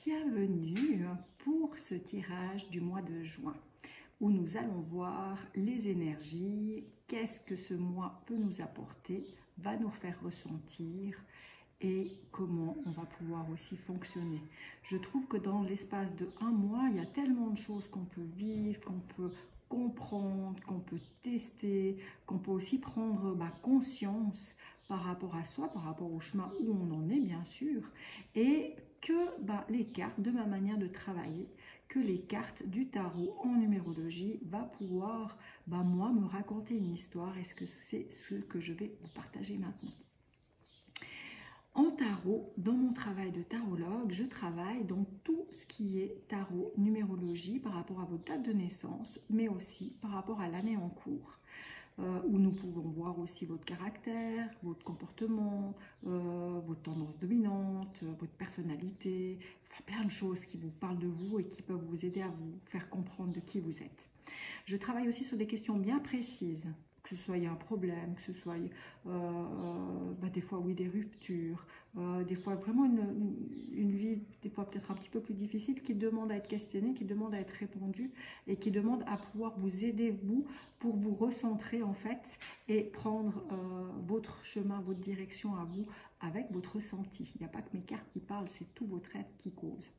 Bienvenue pour ce tirage du mois de juin où nous allons voir les énergies, qu'est-ce que ce mois peut nous apporter, va nous faire ressentir et comment on va pouvoir aussi fonctionner. Je trouve que dans l'espace de un mois, il y a tellement de choses qu'on peut vivre, qu'on peut comprendre, qu'on peut tester, qu'on peut aussi prendre conscience par rapport à soi, par rapport au chemin où on en est bien sûr, et que les cartes, de ma manière de travailler, que les cartes du tarot en numérologie va pouvoir, moi, me raconter une histoire. Est-ce que c'est ce que je vais vous partager maintenant? En tarot, dans mon travail de tarologue, je travaille donc tout ce qui est tarot, numérologie par rapport à votre date de naissance, mais aussi par rapport à l'année en cours. Où nous pouvons voir aussi votre caractère, votre comportement, votre tendance dominante, votre personnalité, enfin plein de choses qui vous parlent de vous et qui peuvent vous aider à vous faire comprendre de qui vous êtes. Je travaille aussi sur des questions bien précises, que ce soit un problème, que ce soit des fois oui des ruptures, des fois vraiment une vie des fois peut-être un petit peu plus difficile qui demande à être questionnée, qui demande à être répondue et qui demande à pouvoir vous aider vous pour vous recentrer en fait et prendre votre chemin, votre direction à vous avec votre ressenti. Il n'y a pas que mes cartes qui parlent, c'est tout votre être qui cause.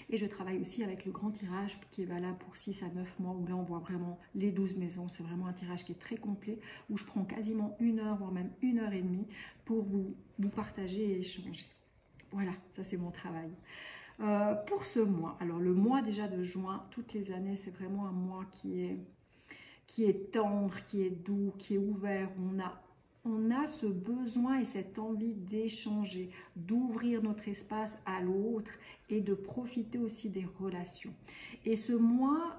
Et je travaille aussi avec le grand tirage qui est valable pour 6 à 9 mois, où là on voit vraiment les 12 maisons. C'est vraiment un tirage qui est très complet, où je prends quasiment 1 heure, voire même 1h30 pour vous partager et échanger. Voilà, ça c'est mon travail. Pour ce mois, alors le mois déjà de juin, toutes les années, c'est vraiment un mois qui est tendre, qui est doux, qui est ouvert. On a ce besoin et cette envie d'échanger, d'ouvrir notre espace à l'autre et de profiter aussi des relations. Et ce mois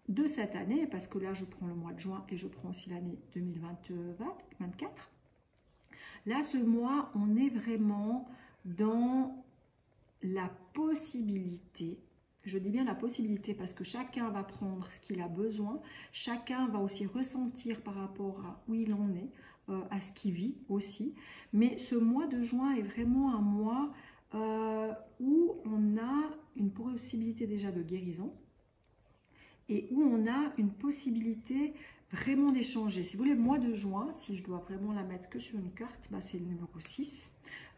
de cette année, parce que là je prends le mois de juin et je prends aussi l'année 2024, là ce mois on est vraiment dans la possibilité. Je dis bien la possibilité parce que chacun va prendre ce qu'il a besoin, chacun va aussi ressentir par rapport à où il en est, à ce qu'il vit aussi. Mais ce mois de juin est vraiment un mois où on a une possibilité déjà de guérison et où on a une possibilité vraiment d'échanger. Si vous voulez, le mois de juin, si je dois vraiment la mettre que sur une carte, c'est le numéro 6,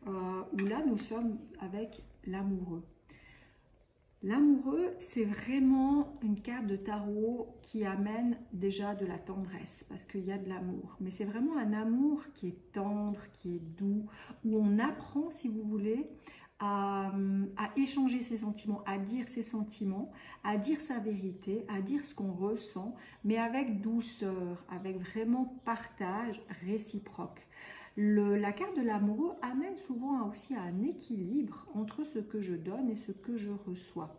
où là nous sommes avec l'amoureux. L'amoureux, c'est vraiment une carte de tarot qui amène déjà de la tendresse, parce qu'il y a de l'amour. Mais c'est vraiment un amour qui est tendre, qui est doux, où on apprend, si vous voulez, à échanger ses sentiments, à dire ses sentiments, à dire sa vérité, à dire ce qu'on ressent, mais avec douceur, avec vraiment partage réciproque. La carte de l'amoureux amène souvent aussi à un équilibre entre ce que je donne et ce que je reçois.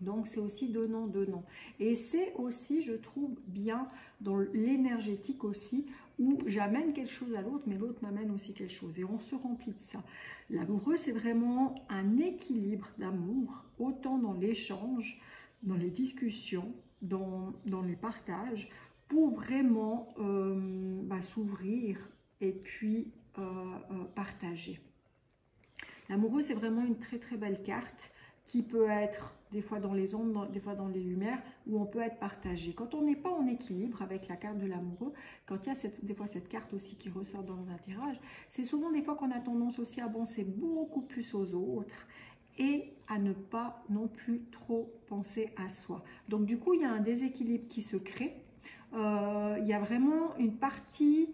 Donc c'est aussi donnant-donnant. Et c'est aussi, je trouve, bien dans l'énergétique aussi, où j'amène quelque chose à l'autre, mais l'autre m'amène aussi quelque chose. Et on se remplit de ça. L'amoureux, c'est vraiment un équilibre d'amour, autant dans l'échange, dans les discussions, dans les partages, pour vraiment s'ouvrir et puis partager. L'amoureux, c'est vraiment une très très belle carte qui peut être des fois dans les ombres, des fois dans les lumières, où on peut être partagé. Quand on n'est pas en équilibre avec la carte de l'amoureux, quand il y a des fois cette carte aussi qui ressort dans un tirage, c'est souvent des fois qu'on a tendance aussi à penser beaucoup plus aux autres et à ne pas non plus trop penser à soi. Donc du coup, il y a un déséquilibre qui se crée. Il y a vraiment une partie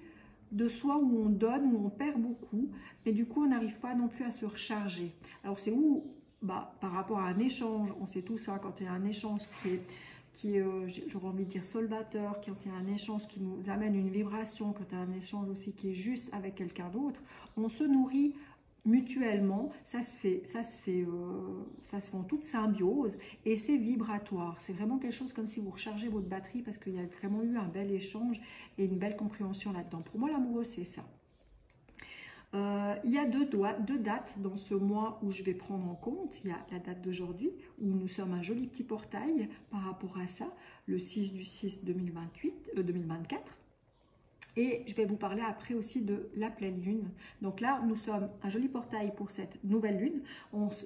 de soi où on donne, où on perd beaucoup, mais du coup on n'arrive pas non plus à se recharger. Alors c'est où, par rapport à un échange, on sait tout ça, quand il y a un échange qui est j'aurais envie de dire solvateur, quand il y a un échange qui nous amène une vibration, quand il y a un échange aussi qui est juste avec quelqu'un d'autre, on se nourrit mutuellement, ça se fait en toute symbiose et c'est vibratoire. C'est vraiment quelque chose comme si vous rechargez votre batterie parce qu'il y a vraiment eu un bel échange et une belle compréhension là-dedans. Pour moi, l'amoureux, c'est ça. Il y a deux dates dans ce mois où je vais prendre en compte. Il y a la date d'aujourd'hui où nous sommes un joli petit portail par rapport à ça, le 6/6/2024. Et je vais vous parler après aussi de la pleine lune. Donc là, nous sommes un joli portail pour cette nouvelle lune.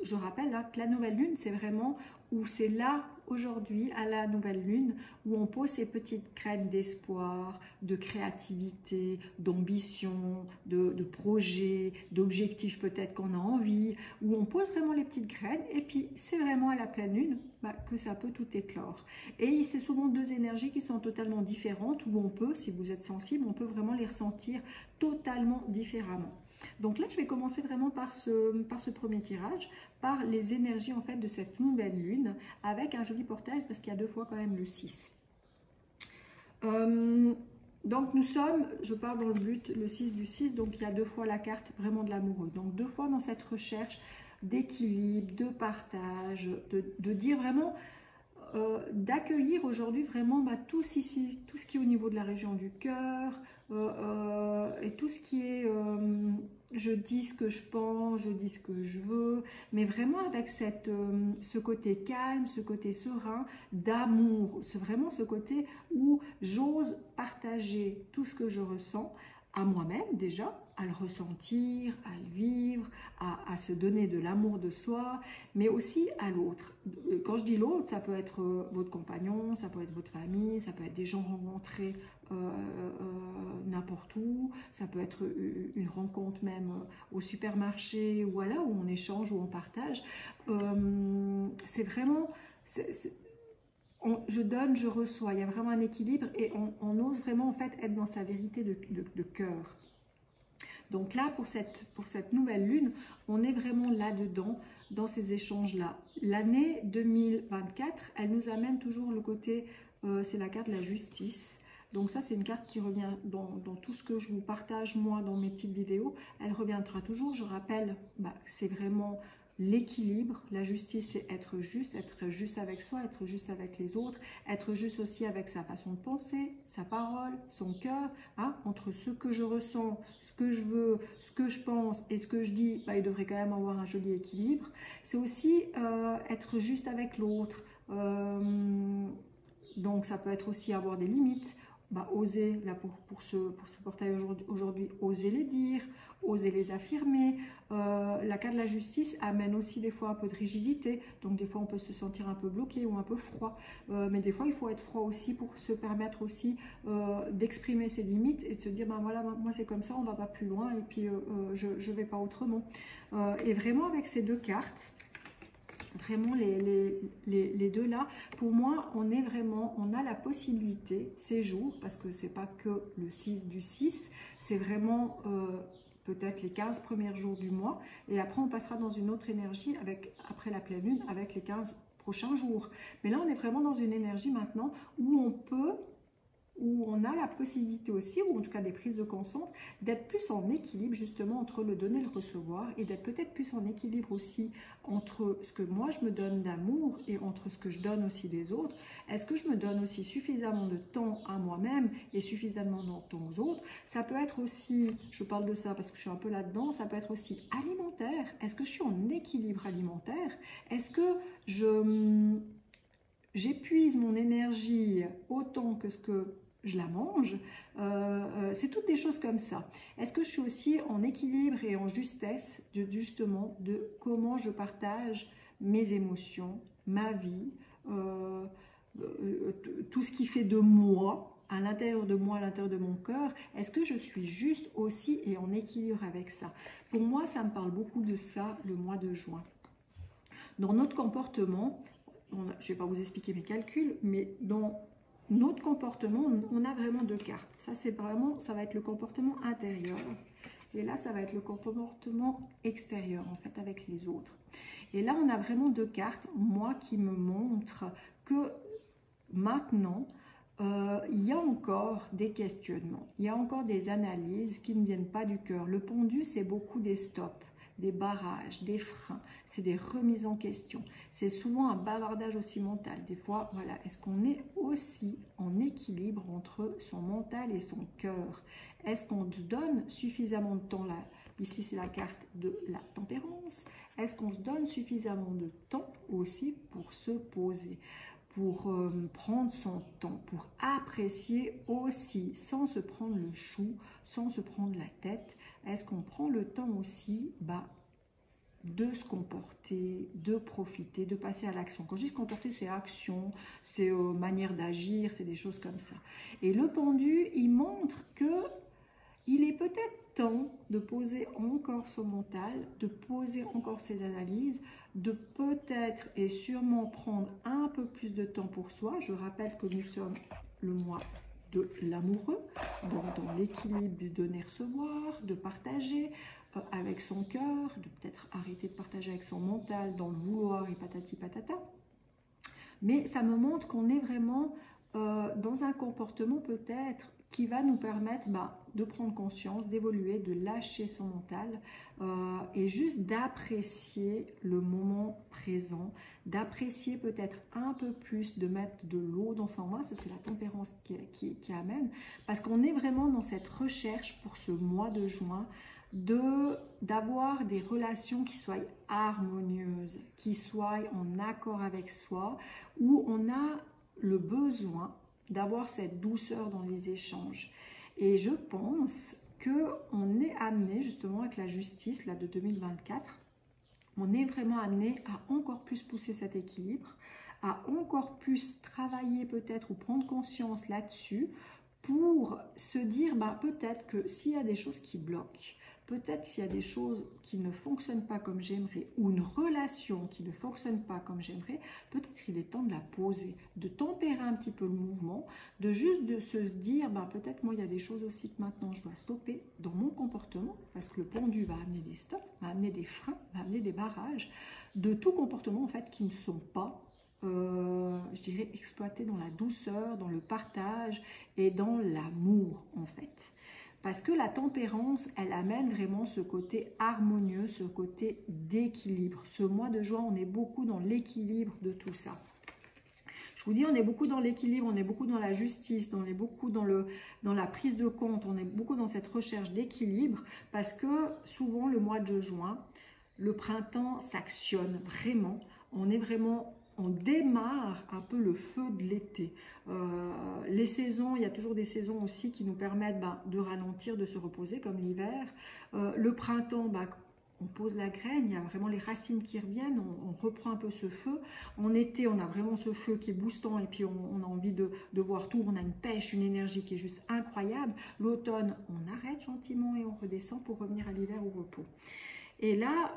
Je rappelle là, que la nouvelle lune, c'est vraiment où c'est là, aujourd'hui, à la nouvelle lune, où on pose ces petites graines d'espoir, de créativité, d'ambition, de projets, d'objectifs peut-être qu'on a envie, où on pose vraiment les petites graines. Et puis, c'est vraiment à la pleine lune que ça peut tout éclore. Et c'est souvent deux énergies qui sont totalement différentes, où on peut, si vous êtes sensible, on peut vraiment les ressentir totalement différemment. Donc là, je vais commencer vraiment par ce premier tirage, par les énergies en fait de cette nouvelle lune, avec un joli portail, parce qu'il y a deux fois quand même le 6. Donc nous sommes, je pars dans le but, le 6 du 6, donc il y a deux fois la carte vraiment de l'amoureux. Donc deux fois dans cette recherche d'équilibre, de partage, de dire vraiment, d'accueillir aujourd'hui vraiment tout ce qui est au niveau de la région du cœur, et tout ce qui est je dis ce que je pense, je dis ce que je veux, mais vraiment avec ce côté calme, ce côté serein, d'amour, c'est vraiment ce côté où j'ose partager tout ce que je ressens à moi-même déjà, à le ressentir, à le vivre, à se donner de l'amour de soi, mais aussi à l'autre. Quand je dis l'autre, ça peut être votre compagnon, ça peut être votre famille, ça peut être des gens rencontrés n'importe où, ça peut être une rencontre même au supermarché, ou voilà, où on échange, où on partage. C'est vraiment... je donne, je reçois, il y a vraiment un équilibre et on ose vraiment en fait être dans sa vérité de cœur. Donc là, pour cette nouvelle lune, on est vraiment là-dedans, dans ces échanges-là. L'année 2024, elle nous amène toujours le côté, c'est la carte de la justice. Donc ça, c'est une carte qui revient dans tout ce que je vous partage, moi, dans mes petites vidéos. Elle reviendra toujours, je rappelle, c'est vraiment l'équilibre. La justice, c'est être juste avec soi, être juste avec les autres, être juste aussi avec sa façon de penser, sa parole, son cœur, hein, entre ce que je ressens, ce que je veux, ce que je pense et ce que je dis, il devrait quand même avoir un joli équilibre. C'est aussi être juste avec l'autre. Donc ça peut être aussi avoir des limites. Oser, là pour ce portail aujourd'hui, oser les dire, oser les affirmer. La carte de la justice amène aussi des fois un peu de rigidité, donc des fois on peut se sentir un peu bloqué ou un peu froid, mais des fois il faut être froid aussi pour se permettre aussi d'exprimer ses limites et de se dire, voilà, moi c'est comme ça, on va pas plus loin et puis je vais pas autrement. Et vraiment avec ces deux cartes, vraiment les deux là, pour moi on a la possibilité ces jours, parce que c'est pas que le 6 du 6, c'est vraiment peut-être les 15 premiers jours du mois, et après on passera dans une autre énergie après la pleine lune avec les 15 prochains jours. Mais là on est vraiment dans une énergie maintenant où on a la possibilité aussi, ou en tout cas des prises de conscience, d'être plus en équilibre justement entre le donner et le recevoir, et d'être peut-être plus en équilibre aussi entre ce que moi je me donne d'amour et entre ce que je donne aussi des autres. Est-ce que je me donne aussi suffisamment de temps à moi-même et suffisamment de temps aux autres? Ça peut être aussi, je parle de ça parce que je suis un peu là-dedans, ça peut être aussi alimentaire. Est-ce que je suis en équilibre alimentaire? Est-ce que j'épuise mon énergie autant que ce que je la mange? C'est toutes des choses comme ça. Est-ce que je suis aussi en équilibre et en justesse justement de comment je partage mes émotions, ma vie, tout ce qui fait de moi, à l'intérieur de moi, à l'intérieur de mon cœur? Est-ce que je suis juste aussi et en équilibre avec ça? Pour moi, ça me parle beaucoup de ça, le mois de juin. Dans notre comportement, je ne vais pas vous expliquer mes calculs, mais dans notre comportement, on a vraiment deux cartes. Ça va être le comportement intérieur. Et là, ça va être le comportement extérieur, en fait, avec les autres. Et là, on a vraiment deux cartes, moi, qui me montrent que maintenant, il y a encore des questionnements, il y a encore des analyses qui ne viennent pas du cœur. Le pendu, c'est beaucoup des stops, des barrages, des freins, c'est des remises en question. C'est souvent un bavardage aussi mental. Des fois, voilà, est-ce qu'on est aussi en équilibre entre son mental et son cœur? Est-ce qu'on donne suffisamment de temps là? Ici, c'est la carte de la tempérance. Est-ce qu'on se donne suffisamment de temps aussi pour se poser, pour prendre son temps, pour apprécier aussi, sans se prendre le chou, sans se prendre la tête. Est-ce qu'on prend le temps aussi de se comporter, de profiter, de passer à l'action. Quand je dis se comporter, c'est action, c'est manière d'agir, c'est des choses comme ça. Et le pendu, il montre que il est peut-être temps de poser encore son mental, de poser encore ses analyses, de peut-être et sûrement prendre un peu plus de temps pour soi. Je rappelle que nous sommes le mois de l'amoureux, donc dans l'équilibre du donner-recevoir, de partager avec son cœur, de peut-être arrêter de partager avec son mental dans le vouloir et patati patata. Mais ça me montre qu'on est vraiment dans un comportement peut-être qui va nous permettre de prendre conscience, d'évoluer, de lâcher son mental et juste d'apprécier le moment présent, d'apprécier peut-être un peu plus, de mettre de l'eau dans son vin, ça c'est la tempérance qui amène, parce qu'on est vraiment dans cette recherche pour ce mois de juin, d'avoir des relations qui soient harmonieuses, qui soient en accord avec soi, où on a le besoin d'avoir cette douceur dans les échanges. Et je pense qu'on est amené, justement avec la justice là, de 2024, on est vraiment amené à encore plus pousser cet équilibre, à encore plus travailler peut-être ou prendre conscience là-dessus pour se dire peut-être que s'il y a des choses qui bloquent, peut-être s'il y a des choses qui ne fonctionnent pas comme j'aimerais ou une relation qui ne fonctionne pas comme j'aimerais, peut-être qu'il est temps de la poser, de tempérer un petit peu le mouvement, de juste de se dire peut-être moi il y a des choses aussi que maintenant je dois stopper dans mon comportement parce que le pendu va amener des stops, va amener des freins, va amener des barrages de tout comportement en fait qui ne sont pas je dirais exploités dans la douceur, dans le partage et dans l'amour en fait. Parce que la tempérance, elle amène vraiment ce côté harmonieux, ce côté d'équilibre. Ce mois de juin, on est beaucoup dans l'équilibre de tout ça. Je vous dis, on est beaucoup dans l'équilibre, on est beaucoup dans la justice, on est beaucoup dans la prise de compte, on est beaucoup dans cette recherche d'équilibre parce que souvent, le mois de juin, le printemps s'actionne vraiment. On démarre un peu le feu de l'été. Les saisons, il y a toujours des saisons aussi qui nous permettent de ralentir, de se reposer, comme l'hiver. Le printemps, on pose la graine, il y a vraiment les racines qui reviennent, on reprend un peu ce feu. En été, on a vraiment ce feu qui est boostant et puis on a envie de voir tout. On a une pêche, une énergie qui est juste incroyable. L'automne, on arrête gentiment et on redescend pour revenir à l'hiver au repos. Et là,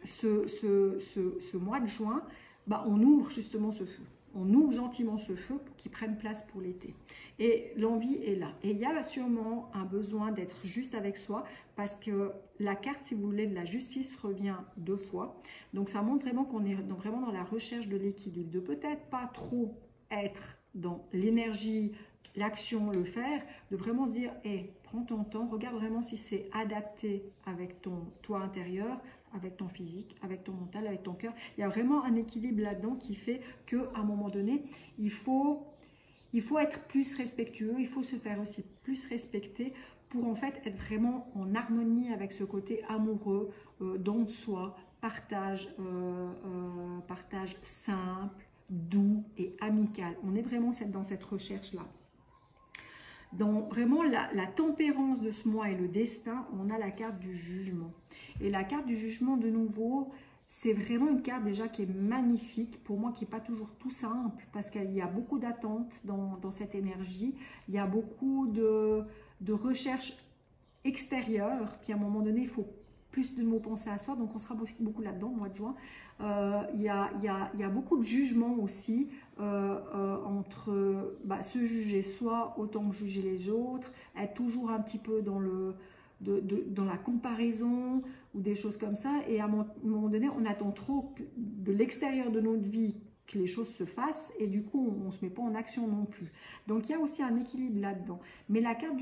ce mois de juin, on ouvre justement ce feu. On ouvre gentiment ce feu pour qu'il prenne place pour l'été. Et l'envie est là. Et il y a sûrement un besoin d'être juste avec soi parce que la carte, si vous voulez, de la justice revient 2 fois. Donc ça montre vraiment qu'on est vraiment dans la recherche de l'équilibre, de peut-être pas trop être dans l'énergie, l'action, le faire, de vraiment se dire, prends ton temps, regarde vraiment si c'est adapté avec ton toi intérieur, avec ton physique, avec ton mental, avec ton cœur. Il y a vraiment un équilibre là-dedans qui fait qu'à un moment donné, il faut être plus respectueux, il faut se faire aussi plus respecter pour en fait être vraiment en harmonie avec ce côté amoureux, don de soi, partage simple, doux et amical. On est vraiment dans cette recherche-là. Dans vraiment la tempérance de ce mois et le destin, on a la carte du jugement. Et la carte du jugement, de nouveau, c'est vraiment une carte déjà qui est magnifique, pour moi qui n'est pas toujours tout simple, parce qu'il y a beaucoup d'attentes dans cette énergie, il y a beaucoup de recherches extérieures, puis à un moment donné, il faut plus de mots penser à soi, donc on sera beaucoup là-dedans au mois de juin. Il y a beaucoup de jugements aussi entre se juger soi autant que juger les autres, être toujours un petit peu dans la comparaison ou des choses comme ça, et à un moment donné on attend trop de l'extérieur de notre vie que les choses se fassent et du coup on ne se met pas en action non plus. Donc il y a aussi un équilibre là-dedans. Mais la carte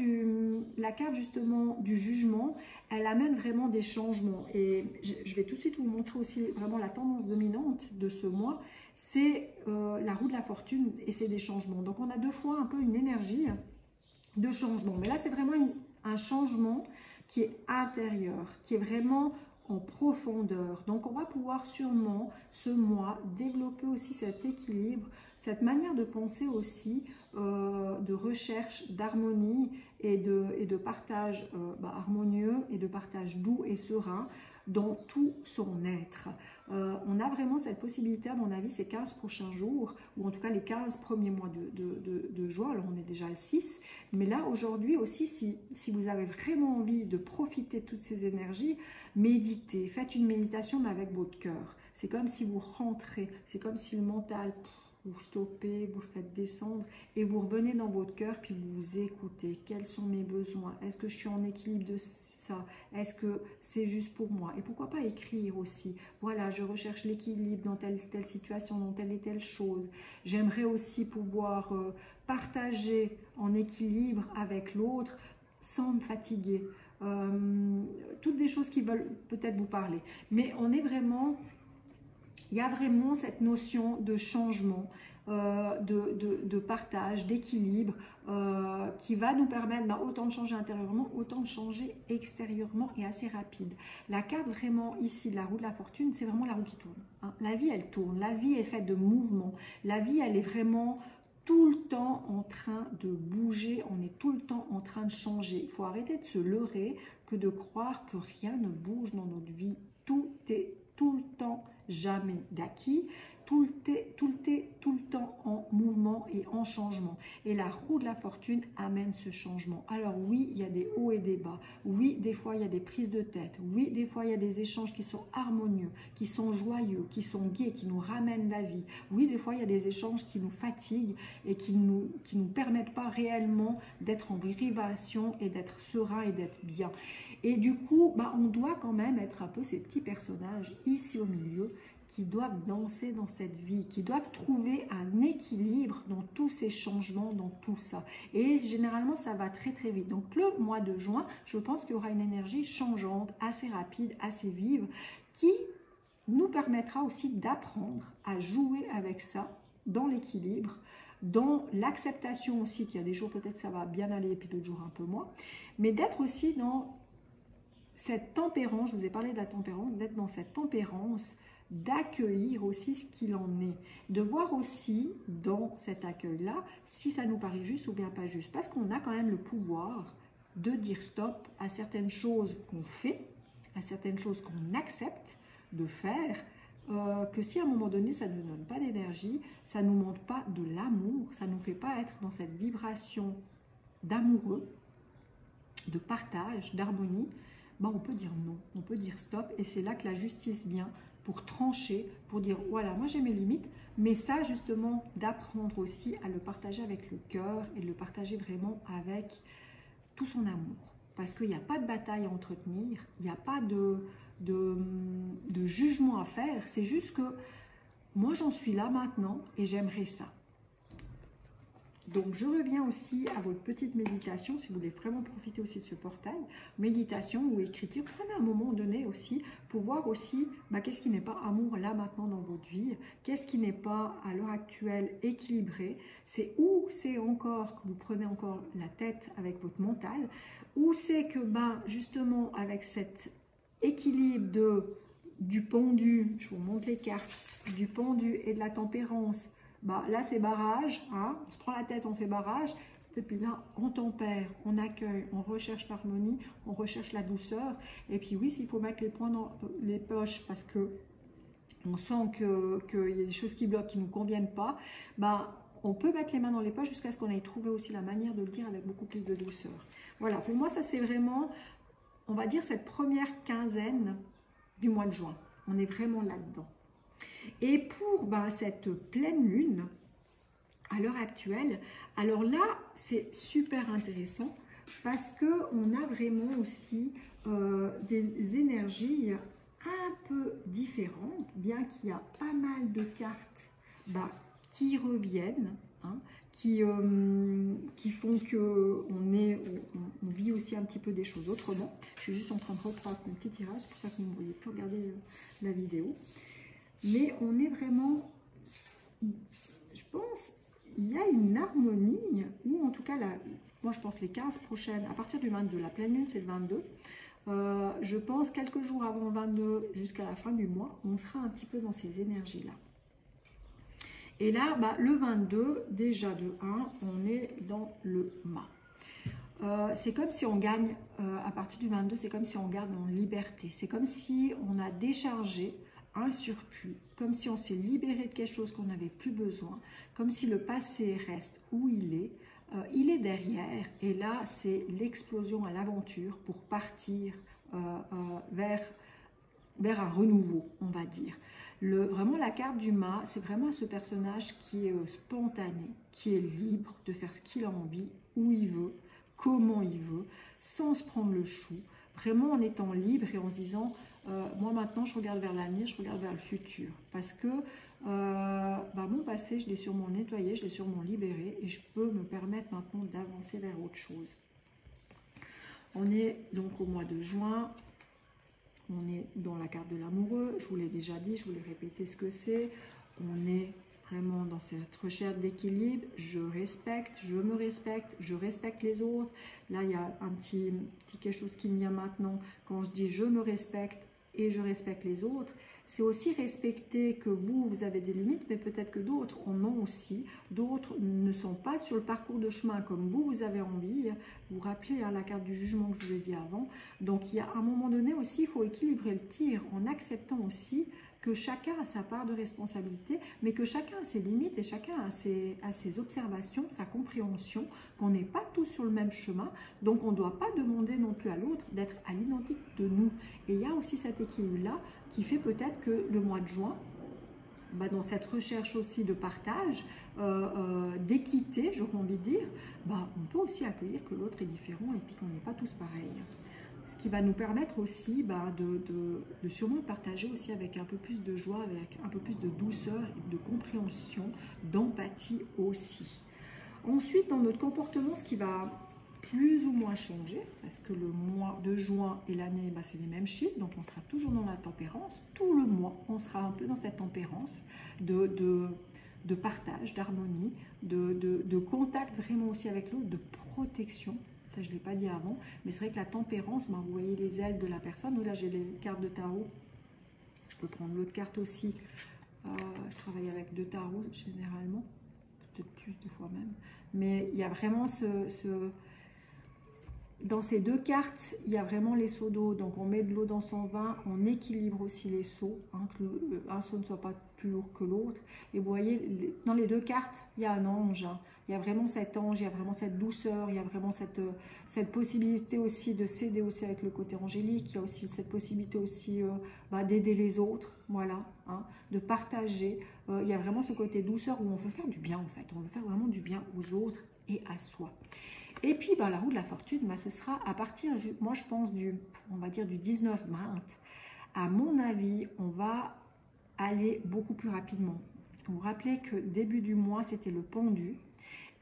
justement du jugement, elle amène vraiment des changements. Et je vais tout de suite vous montrer aussi vraiment la tendance dominante de ce mois, c'est la roue de la fortune et c'est des changements. Donc on a 2 fois un peu une énergie de changement. Mais là c'est vraiment un changement qui est intérieur, qui est vraiment en profondeur. Donc on va pouvoir sûrement ce mois développer aussi cet équilibre, cette manière de penser aussi, de recherche d'harmonie et de partage harmonieux et de partage doux et serein dans tout son être. On a vraiment cette possibilité, à mon avis, ces 15 prochains jours, ou en tout cas les 15 premiers mois de juin. Alors on est déjà le 6, mais là aujourd'hui aussi, si vous avez vraiment envie de profiter de toutes ces énergies, méditez, faites une méditation mais avec votre cœur. C'est comme si vous rentrez, c'est comme si le mental, vous stoppez, vous le faites descendre et vous revenez dans votre cœur puis vous écoutez. Quels sont mes besoins? Est-ce que je suis en équilibre de ça? Est-ce que c'est juste pour moi? Et pourquoi pas écrire aussi? Voilà, je recherche l'équilibre dans telle situation, dans telle et telle chose. J'aimerais aussi pouvoir partager en équilibre avec l'autre sans me fatiguer. Toutes des choses qui veulent peut-être vous parler. Mais on est vraiment... Il y a vraiment cette notion de changement, de partage, d'équilibre qui va nous permettre autant de changer intérieurement, autant de changer extérieurement et assez rapide. La carte vraiment ici de la roue de la fortune, c'est vraiment la roue qui tourne. Hein. La vie, elle tourne. La vie est faite de mouvements. La vie, elle est vraiment tout le temps en train de bouger. On est tout le temps en train de changer. Il faut arrêter de se leurrer que de croire que rien ne bouge dans notre vie. Tout est tout le temps jamais d'acquis, tout le temps en mouvement et en changement. Et la roue de la fortune amène ce changement. Alors oui, il y a des hauts et des bas. Oui, des fois, il y a des prises de tête. Oui, des fois, il y a des échanges qui sont harmonieux, qui sont joyeux, qui sont gais, qui nous ramènent la vie. Oui, des fois, il y a des échanges qui nous fatiguent et qui nous permettent pas réellement d'être en vibration et d'être serein et d'être bien. Et du coup, on doit quand même être un peu ces petits personnages ici au milieu qui doivent danser dans cette vie, qui doivent trouver un équilibre dans tous ces changements, dans tout ça. Et généralement, ça va très très vite. Donc le mois de juin, je pense qu'il y aura une énergie changeante, assez rapide, assez vive, qui nous permettra aussi d'apprendre à jouer avec ça dans l'équilibre, dans l'acceptation aussi, qu'il y a des jours peut-être ça va bien aller et puis d'autres jours un peu moins, mais d'être aussi dans cette tempérance, je vous ai parlé de la tempérance, d'être dans cette tempérance, d'accueillir aussi ce qu'il en est, de voir aussi dans cet accueil-là si ça nous paraît juste ou bien pas juste, parce qu'on a quand même le pouvoir de dire stop à certaines choses qu'on fait, à certaines choses qu'on accepte de faire, que si à un moment donné ça ne nous donne pas d'énergie, ça ne nous montre pas de l'amour, ça ne nous fait pas être dans cette vibration d'amoureux, de partage, d'harmonie, on peut dire non, on peut dire stop, et c'est là que la justice vient pour trancher, pour dire voilà, moi j'ai mes limites, mais ça justement d'apprendre aussi à le partager avec le cœur et de le partager vraiment avec tout son amour, parce qu'il n'y a pas de bataille à entretenir, il n'y a pas de jugement à faire, c'est juste que moi j'en suis là maintenant et j'aimerais ça. Donc, je reviens aussi à votre petite méditation, si vous voulez vraiment profiter aussi de ce portail, méditation ou écriture, prenez un moment donné aussi pour voir aussi qu'est-ce qui n'est pas amour là maintenant dans votre vie, qu'est-ce qui n'est pas à l'heure actuelle équilibré, c'est où c'est encore que vous prenez encore la tête avec votre mental, où c'est que justement avec cet équilibre du pendu, je vous montre les cartes, du pendu et de la tempérance. Là, c'est barrage, hein, on se prend la tête, on fait barrage, et puis là, on tempère, on accueille, on recherche l'harmonie, on recherche la douceur, et puis oui, s'il faut mettre les poings dans les poches, parce que on sent qu'il y a des choses qui bloquent, qui ne nous conviennent pas, on peut mettre les mains dans les poches jusqu'à ce qu'on ait trouvé aussi la manière de le dire avec beaucoup plus de douceur. Voilà, pour moi, ça c'est vraiment, on va dire, cette première quinzaine du mois de juin. On est vraiment là-dedans. Et pour cette pleine lune, à l'heure actuelle, alors là, c'est super intéressant parce qu'on a vraiment aussi des énergies un peu différentes, bien qu'il y a pas mal de cartes qui reviennent, hein, qui font qu'on vit aussi un petit peu des choses autrement. Je suis juste en train de reprendre mon petit tirage, c'est pour ça que vous ne voyez plus regarder la vidéo. Mais on est vraiment, je pense, il y a une harmonie, ou en tout cas, moi je pense les 15 prochaines, à partir du 22, la pleine lune c'est le 22, Je pense quelques jours avant le 22 jusqu'à la fin du mois, on sera un petit peu dans ces énergies-là. Et là, le 22, déjà de 1, on est dans le mât. C'est comme si on gagne, à partir du 22, c'est comme si on gagne en liberté. C'est comme si on a déchargé un surplus, comme si on s'est libéré de quelque chose qu'on n'avait plus besoin, comme si le passé reste où il est derrière. Et là, c'est l'explosion à l'aventure pour partir vers un renouveau, on va dire. Vraiment, la carte du mât, c'est vraiment ce personnage qui est spontané, qui est libre de faire ce qu'il a envie, où il veut, comment il veut, sans se prendre le chou, vraiment en étant libre et en se disant moi maintenant je regarde vers l'avenir, je regarde vers le futur, parce que mon passé je l'ai sûrement nettoyé, je l'ai sûrement libéré et je peux me permettre maintenant d'avancer vers autre chose. On est donc au mois de juin, on est dans la carte de l'amoureux, je vous l'ai déjà dit, je vous l'ai répété ce que c'est, on est vraiment dans cette recherche d'équilibre, je me respecte, je respecte les autres. Là, il y a un petit quelque chose qui me vient maintenant. Quand je dis je me respecte et je respecte les autres, c'est aussi respecter que vous avez des limites, mais peut-être que d'autres en ont aussi. D'autres ne sont pas sur le parcours de chemin comme vous avez envie. Vous vous rappelez la carte du jugement que je vous ai dit avant. Donc, il y a un moment donné aussi, il faut équilibrer le tir en acceptant aussi que chacun a sa part de responsabilité, mais que chacun a ses limites et chacun a ses observations, sa compréhension, qu'on n'est pas tous sur le même chemin, donc on ne doit pas demander non plus à l'autre d'être à l'identique de nous. Et il y a aussi cet équilibre-là qui fait peut-être que le mois de juin, dans cette recherche aussi de partage, d'équité, j'aurais envie de dire, on peut aussi accueillir que l'autre est différent et puis qu'on n'est pas tous pareils. Ce qui va nous permettre aussi de sûrement partager aussi avec un peu plus de joie, avec un peu plus de douceur, de compréhension, d'empathie aussi. Ensuite, dans notre comportement, ce qui va plus ou moins changer, parce que le mois de juin et l'année, c'est les mêmes chiffres, donc on sera toujours dans la tempérance. Tout le mois, on sera un peu dans cette tempérance de partage, d'harmonie, de contact vraiment aussi avec l'autre, de protection. Ça, je ne l'ai pas dit avant, mais c'est vrai que la tempérance, vous voyez les ailes de la personne. Là, j'ai les cartes de tarot. Je peux prendre l'autre carte aussi. Je travaille avec 2 tarots généralement, peut-être plus de fois même. Mais il y a vraiment dans ces 2 cartes, il y a vraiment les seaux d'eau. Donc, on met de l'eau dans son vin, on équilibre aussi les seaux, que un seau ne soit pas plus lourd que l'autre. Et vous voyez, dans les 2 cartes, il y a un ange. Il y a vraiment cet ange, il y a vraiment cette douceur, il y a vraiment cette possibilité aussi de s'aider aussi avec le côté angélique. Il y a aussi cette possibilité aussi d'aider les autres, voilà, de partager. Il y a vraiment ce côté douceur où on veut faire du bien en fait. On veut faire vraiment du bien aux autres et à soi. Et puis, la roue de la fortune, ce sera à partir, moi je pense, on va dire du 19 mars. À mon avis, on va aller beaucoup plus rapidement. Vous vous rappelez que début du mois, c'était le pendu.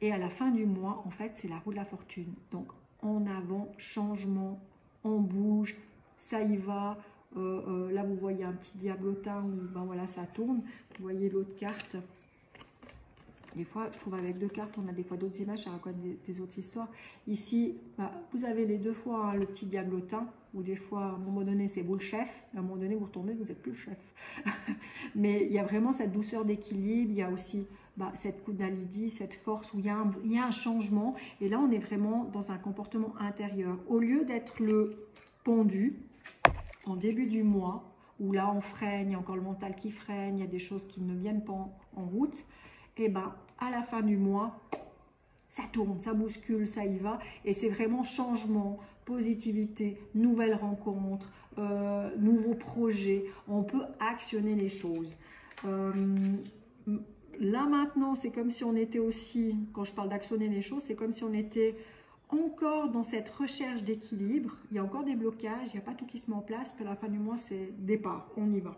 Et à la fin du mois, en fait, c'est la roue de la fortune. Donc, en avant, changement, on bouge, ça y va. Là, vous voyez un petit diablotin où voilà, ça tourne. Vous voyez l'autre carte. Des fois, je trouve avec 2 cartes, on a des fois d'autres images, ça raconte des autres histoires. Ici, vous avez les 2 fois le petit diablotin, ou des fois, à un moment donné, c'est vous le chef, et à un moment donné, vous retombez, vous n'êtes plus le chef. Mais il y a vraiment cette douceur d'équilibre, il y a aussi cette Kundalini, cette force, où il y a un changement. Et là, on est vraiment dans un comportement intérieur. Au lieu d'être le pendu, en début du mois, où là, on freine, il y a encore le mental qui freine, il y a des choses qui ne viennent pas en route, et à la fin du mois, ça tourne, ça bouscule, ça y va. Et c'est vraiment changement, positivité, nouvelles rencontres, nouveaux projets. On peut actionner les choses. Là maintenant, c'est comme si on était aussi, quand je parle d'actionner les choses, c'est comme si on était encore dans cette recherche d'équilibre. Il y a encore des blocages, il n'y a pas tout qui se met en place. Puis à la fin du mois, c'est départ, on y va.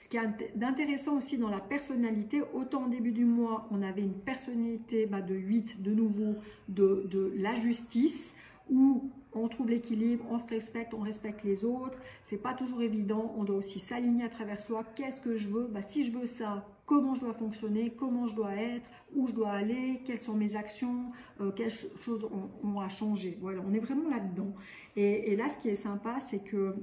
Ce qui est d'intéressant aussi dans la personnalité, autant au début du mois, on avait une personnalité de 8, de nouveau, de la justice, où on trouve l'équilibre, on se respecte, on respecte les autres. C'est pas toujours évident. On doit aussi s'aligner à travers soi. Qu'est-ce que je veux? Si je veux ça, comment je dois fonctionner, comment je dois être, où je dois aller, quelles sont mes actions, quelles choses ont à changer. Voilà, on est vraiment là-dedans. Et là, ce qui est sympa, c'est que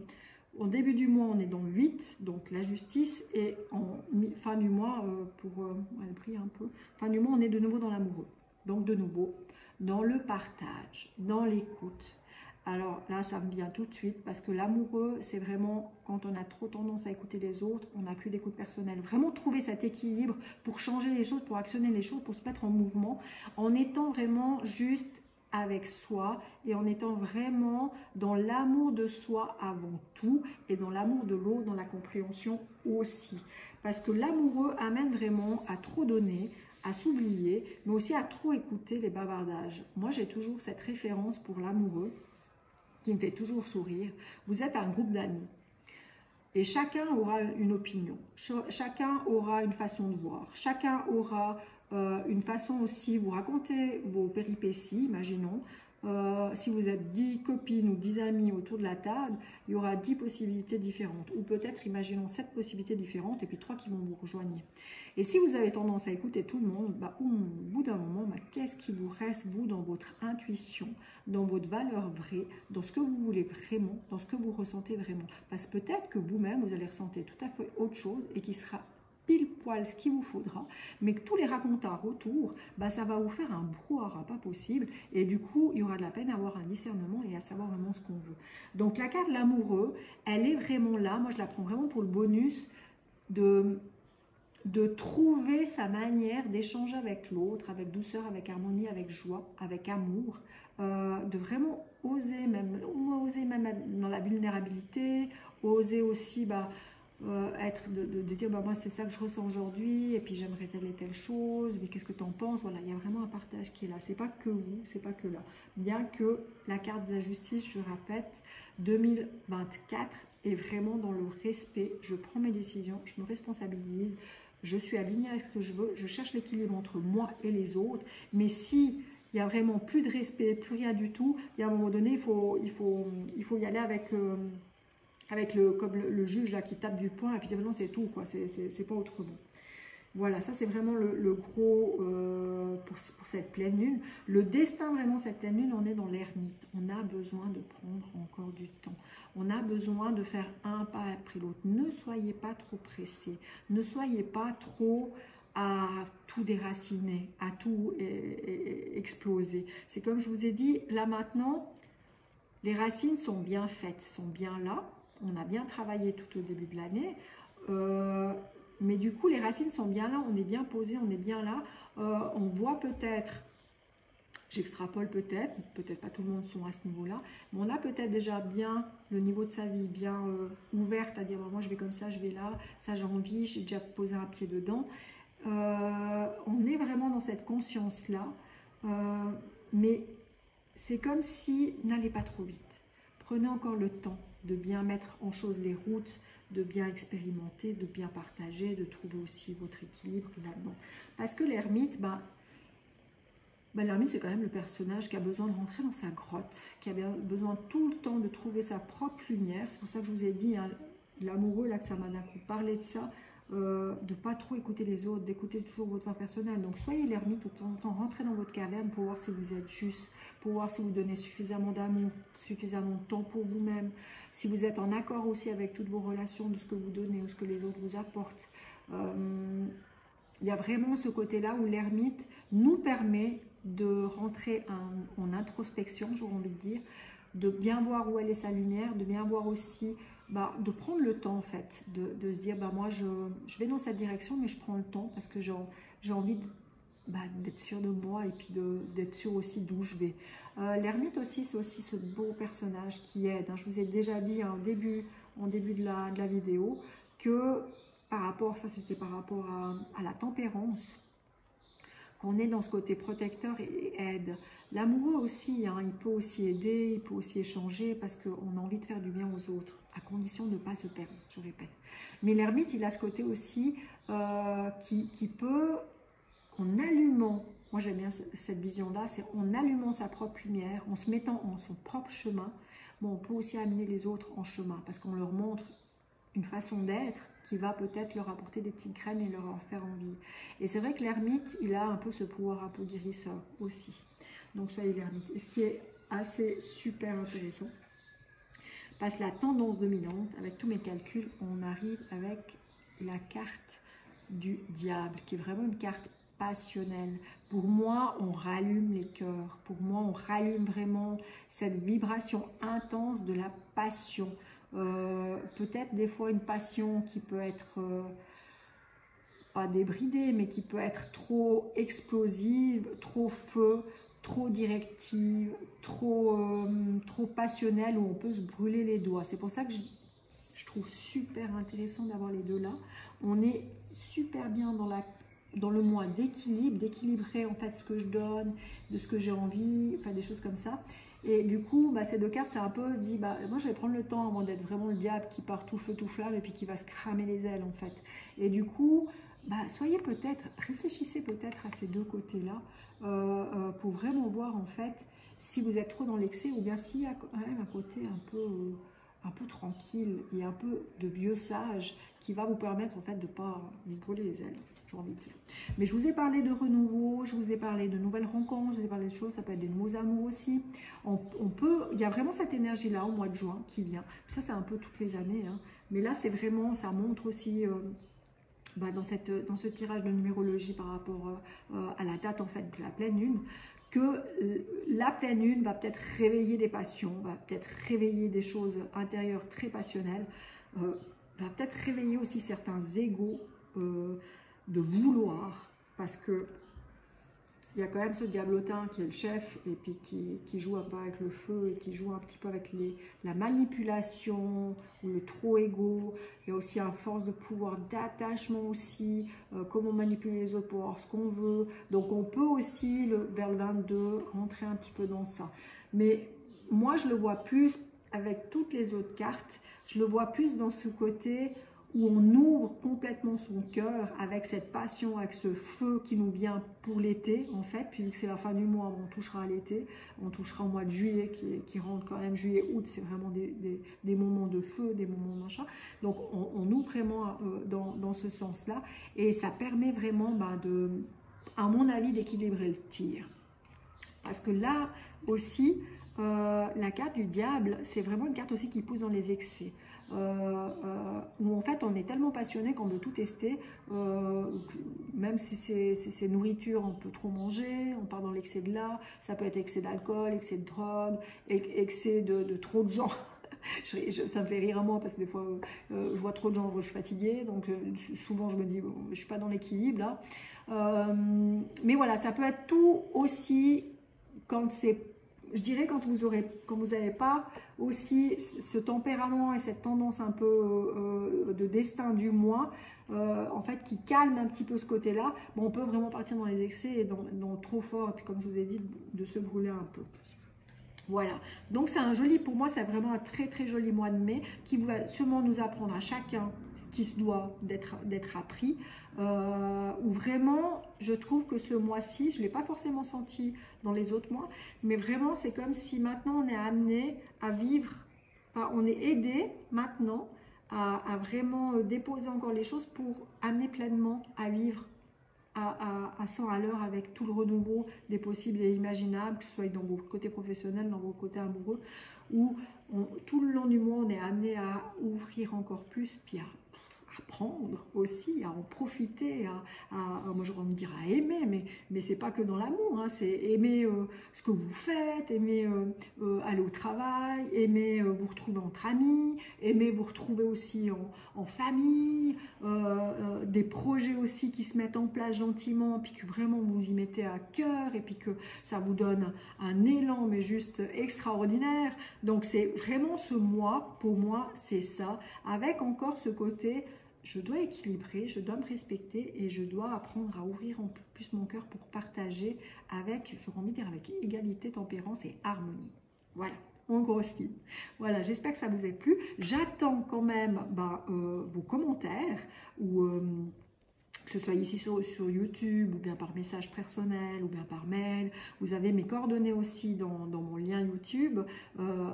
au début du mois, on est dans 8, donc la justice, et en fin du mois, elle brille un peu, fin du mois, on est de nouveau dans l'amoureux. Donc de nouveau, dans le partage, dans l'écoute. Alors là, ça me vient tout de suite parce que l'amoureux, c'est vraiment quand on a trop tendance à écouter les autres, on n'a plus d'écoute personnelle. Vraiment trouver cet équilibre pour changer les choses, pour actionner les choses, pour se mettre en mouvement, en étant vraiment juste avec soi et en étant vraiment dans l'amour de soi avant tout et dans l'amour de l'autre, dans la compréhension aussi. Parce que l'amoureux amène vraiment à trop donner, à s'oublier, mais aussi à trop écouter les bavardages. Moi, j'ai toujours cette référence pour l'amoureux qui me fait toujours sourire. Vous êtes un groupe d'amis et chacun aura une opinion, chacun aura une façon de voir, chacun aura une façon aussi, vous racontez vos péripéties, imaginons. Si vous êtes 10 copines ou 10 amis autour de la table, il y aura 10 possibilités différentes. Ou peut-être, imaginons 7 possibilités différentes et puis 3 qui vont vous rejoindre. Et si vous avez tendance à écouter tout le monde, au bout d'un moment, qu'est-ce qui vous reste, vous, dans votre intuition, dans votre valeur vraie, dans ce que vous voulez vraiment, dans ce que vous ressentez vraiment? Parce que peut-être que vous-même, vous allez ressentir tout à fait autre chose et qui sera pile poil ce qu'il vous faudra, mais que tous les racontards autour, ça va vous faire un brouhaha pas possible, et du coup, il y aura de la peine à avoir un discernement et à savoir vraiment ce qu'on veut. Donc la carte de l'amoureux, elle est vraiment là, moi je la prends vraiment pour le bonus de trouver sa manière d'échanger avec l'autre, avec douceur, avec harmonie, avec joie, avec amour, de vraiment oser même dans la vulnérabilité, oser aussi être de dire moi c'est ça que je ressens aujourd'hui et puis j'aimerais telle et telle chose, mais qu'est-ce que tu en penses? Voilà, il y a vraiment un partage qui est là, c'est pas que vous, c'est pas que là, bien que la carte de la justice, je répète, 2024 est vraiment dans le respect, je prends mes décisions, je me responsabilise, je suis alignée avec ce que je veux, je cherche l'équilibre entre moi et les autres, mais si il n'y a vraiment plus de respect, plus rien du tout, il y a un moment donné, il faut y aller avec comme le juge là qui tape du poing et puis non c'est tout quoi, c'est pas autrement. Voilà, ça c'est vraiment le gros pour cette pleine lune. Le destin vraiment, cette pleine lune, on est dans l'ermite. On a besoin de prendre encore du temps. On a besoin de faire un pas après l'autre. Ne soyez pas trop pressés. Ne soyez pas trop à tout déraciner, à tout exploser. C'est comme je vous ai dit, là maintenant, les racines sont bien faites, sont bien là. On a bien travaillé tout au début de l'année, mais du coup les racines sont bien là, on est bien posé, on est bien là. On voit peut-être, j'extrapole peut-être pas tout le monde sont à ce niveau-là, mais on a peut-être déjà bien le niveau de sa vie bien ouverte à dire moi je vais comme ça, je vais là, ça j'ai envie, j'ai déjà posé un pied dedans. On est vraiment dans cette conscience-là, mais c'est comme si n'allez pas trop vite. Prenez encore le temps de bien mettre en chose les routes, de bien expérimenter, de bien partager, de trouver aussi votre équilibre là-dedans. Parce que l'ermite, l'ermite c'est quand même le personnage qui a besoin de rentrer dans sa grotte, qui a besoin tout le temps de trouver sa propre lumière. C'est pour ça que je vous ai dit, hein, l'amoureux, là que ça m'a d'un coup parlé de ça, de ne pas trop écouter les autres, d'écouter toujours votre voix personnelle. Donc soyez l'ermite, de temps en temps, rentrez dans votre caverne pour voir si vous êtes juste, pour voir si vous donnez suffisamment d'amour, suffisamment de temps pour vous-même, si vous êtes en accord aussi avec toutes vos relations, de ce que vous donnez ou ce que les autres vous apportent. Il y a vraiment ce côté-là où l'ermite nous permet de rentrer en introspection, j'aurais envie de dire, de bien voir où elle est sa lumière, de bien voir aussi, de prendre le temps en fait, de se dire, moi je vais dans cette direction, mais je prends le temps parce que j'ai envie d'être sûre de moi et puis d'être sûre aussi d'où je vais. L'ermite aussi, c'est aussi ce beau personnage qui aide. Je vous ai déjà dit en début de la vidéo que par rapport, ça c'était par rapport à la tempérance, qu'on est dans ce côté protecteur et aide. L'amoureux aussi, il peut aussi aider, il peut aussi échanger parce qu'on a envie de faire du bien aux autres, à condition de ne pas se perdre, je répète. Mais l'ermite, il a ce côté aussi qui peut, en allumant moi j'aime bien cette vision-là, c'est en allumant sa propre lumière, en se mettant en son propre chemin, bon, on peut aussi amener les autres en chemin, parce qu'on leur montre une façon d'être qui va peut-être leur apporter des petites graines et leur en faire envie. Et c'est vrai que l'ermite, il a un peu ce pouvoir un peu guérisseur aussi. Donc soyez l'ermite. Et ce qui est assez super intéressant, parce que la tendance dominante, avec tous mes calculs, on arrive avec la carte du diable, qui est vraiment une carte passionnelle. Pour moi, on rallume les cœurs. Pour moi, on rallume vraiment cette vibration intense de la passion. Peut-être des fois une passion qui peut être pas débridée, mais qui peut être trop explosive, trop feu, trop directive, trop passionnelle, où on peut se brûler les doigts. C'est pour ça que je trouve super intéressant d'avoir les deux là. On est super bien dans le moi d'équilibre, d'équilibrer en fait ce que je donne, de ce que j'ai envie, enfin des choses comme ça. Et du coup, bah, ces deux cartes, c'est un peu dit, bah, moi je vais prendre le temps avant d'être vraiment le diable qui part tout feu tout flamme et puis qui va se cramer les ailes en fait. Et du coup, bah, réfléchissez peut-être à ces deux côtés-là pour vraiment voir en fait si vous êtes trop dans l'excès ou bien s'il y a quand même un côté un peu tranquille et un peu de vieux sage qui va vous permettre en fait de ne pas vous brûler les ailes, j'ai envie de dire. Mais je vous ai parlé de renouveau, je vous ai parlé de nouvelles rencontres, je vous ai parlé de choses, ça peut être des nouveaux amours aussi. Il y a vraiment cette énergie-là au mois de juin qui vient. Ça, c'est un peu toutes les années, hein. Mais là, c'est vraiment, ça montre aussi dans ce tirage de numérologie par rapport à la date en fait de la pleine lune, que la pleine lune va peut-être réveiller des passions, va peut-être réveiller des choses intérieures très passionnelles, va peut-être réveiller aussi certains égos de vouloir, parce que il y a quand même ce diablotin qui est le chef et puis qui joue un peu avec le feu et qui joue un petit peu avec la manipulation ou le trop égo. Il y a aussi un force de pouvoir d'attachement aussi, comment manipuler les autres pour avoir ce qu'on veut. Donc on peut aussi, vers le 22, rentrer un petit peu dans ça. Mais moi je le vois plus avec toutes les autres cartes, je le vois plus dans ce côté où on ouvre complètement son cœur avec cette passion, avec ce feu qui nous vient pour l'été, en fait, puis vu que c'est la fin du mois, on touchera à l'été, on touchera au mois de juillet, qui rentre quand même juillet-août, c'est vraiment des moments de feu, des moments machin, donc on ouvre vraiment dans ce sens-là, et ça permet vraiment, à mon avis, d'équilibrer le tir. Parce que là aussi, la carte du diable, c'est vraiment une carte aussi qui pousse dans les excès. Où en fait on est tellement passionné qu'on veut tout tester, même si c'est nourriture, on peut trop manger, on part dans l'excès de là, ça peut être excès d'alcool, excès de drogue, excès de trop de gens. Ça me fait rire à moi parce que des fois je vois trop de gens, je suis fatiguée, donc souvent je me dis bon, je suis pas dans l'équilibre là, mais voilà, ça peut être tout aussi quand c'est, je dirais, quand vous n'avez pas aussi ce tempérament et cette tendance un peu de destin du moi, en fait, qui calme un petit peu ce côté-là, bon, on peut vraiment partir dans les excès et dans trop fort, et puis comme je vous ai dit, de se brûler un peu. Voilà, donc c'est un joli, pour moi c'est vraiment un très très joli mois de mai qui va sûrement nous apprendre à chacun ce qui se doit d'être appris, où vraiment je trouve que ce mois-ci, je ne l'ai pas forcément senti dans les autres mois, mais vraiment c'est comme si maintenant on est amené à vivre, enfin, on est aidé maintenant à vraiment déposer encore les choses pour amener pleinement à vivre à 100 à l'heure avec tout le renouveau des possibles et imaginables, que ce soit dans vos côtés professionnels, dans vos côtés amoureux, où tout le long du mois, on est amené à ouvrir encore plus, puis à prendre aussi, à en profiter, moi j'aurais envie de dire à aimer, mais c'est pas que dans l'amour, hein, c'est aimer ce que vous faites, aimer aller au travail, aimer vous retrouver entre amis, aimer vous retrouver aussi en famille, des projets aussi qui se mettent en place gentiment, puis que vraiment vous y mettez à cœur, et puis que ça vous donne un élan, mais juste extraordinaire. Donc c'est vraiment ce mois, pour moi, c'est ça, avec encore ce côté, je dois équilibrer, je dois me respecter et je dois apprendre à ouvrir un peu plus mon cœur pour partager avec, j'aurais envie de dire, avec égalité, tempérance et harmonie. Voilà, en gros style. Voilà, j'espère que ça vous a plu. J'attends quand même vos commentaires ou que ce soit ici sur YouTube, ou bien par message personnel, ou bien par mail. Vous avez mes coordonnées aussi dans mon lien YouTube,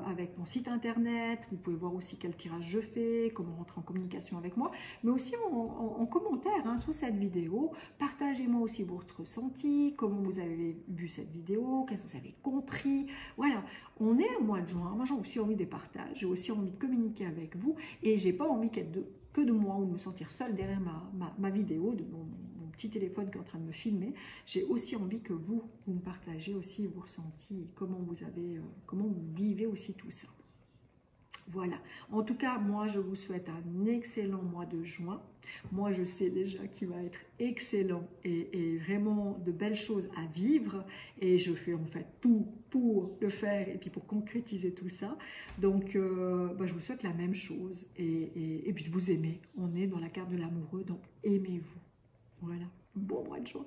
avec mon site internet. Vous pouvez voir aussi quel tirage je fais, comment rentrer en communication avec moi, mais aussi en commentaire hein, sous cette vidéo. Partagez-moi aussi votre ressenti, comment vous avez vu cette vidéo, qu'est-ce que vous avez compris. Voilà, on est au mois de juin, moi j'ai aussi envie des partages, j'ai aussi envie de communiquer avec vous, et j'ai pas envie que de moi ou de me sentir seule derrière ma vidéo, de mon petit téléphone qui est en train de me filmer. J'ai aussi envie que vous me partagez aussi vos ressentis, comment vous vivez aussi tout ça. Voilà, en tout cas, moi je vous souhaite un excellent mois de juin. Moi je sais déjà qu'il va être excellent et vraiment de belles choses à vivre. Et je fais en fait tout pour le faire et puis pour concrétiser tout ça. Donc je vous souhaite la même chose et puis de vous aimer. On est dans la carte de l'amoureux, donc aimez-vous. Voilà, bon mois de juin.